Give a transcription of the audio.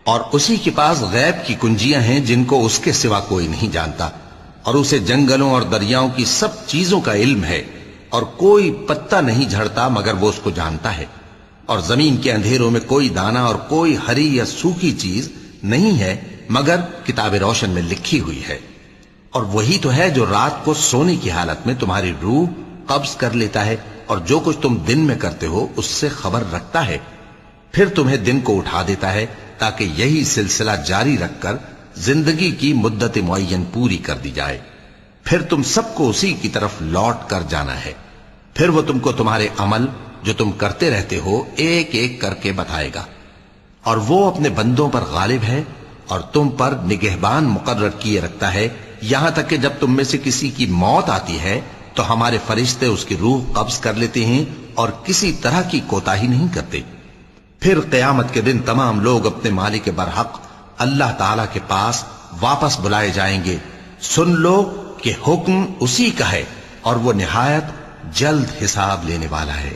اور اسی کے پاس غیب کی کنجیاں ہیں جن کو اس کے سوا کوئی نہیں جانتا، اور اسے جنگلوں اور دریاؤں کی سب چیزوں کا علم ہے، اور کوئی پتا نہیں جھڑتا مگر وہ اس کو جانتا ہے، اور زمین کے اندھیروں میں کوئی دانہ اور کوئی ہری یا سوکھی چیز نہیں ہے مگر کتاب روشن میں لکھی ہوئی ہے۔ اور وہی تو ہے جو رات کو سونے کی حالت میں تمہاری روح قبض کر لیتا ہے، اور جو کچھ تم دن میں کرتے ہو اس سے خبر رکھتا ہے، پھر تمہیں دن کو اٹھا دیتا ہے تاکہ یہی سلسلہ جاری رکھ کر زندگی کی مدت معین پوری کر دی جائے، پھر تم سب کو اسی کی طرف لوٹ کر جانا ہے، پھر وہ تم کو تمہارے عمل جو تم کرتے رہتے ہو ایک ایک کر کے بتائے گا، اور وہ اپنے بندوں پر غالب ہے اور تم پر نگہبان مقرر کیے رکھتا ہے، یہاں تک کہ جب تم میں سے کسی کی موت آتی ہے تو ہمارے فرشتے اس کی روح قبض کر لیتے ہیں اور کسی طرح کی کوتاہی نہیں کرتے۔ پھر قیامت کے دن تمام لوگ اپنے مالک برحق اللہ تعالی کے پاس واپس بلائے جائیں گے۔ سن لو کہ حکم اسی کا ہے اور وہ نہایت جلد حساب لینے والا ہے۔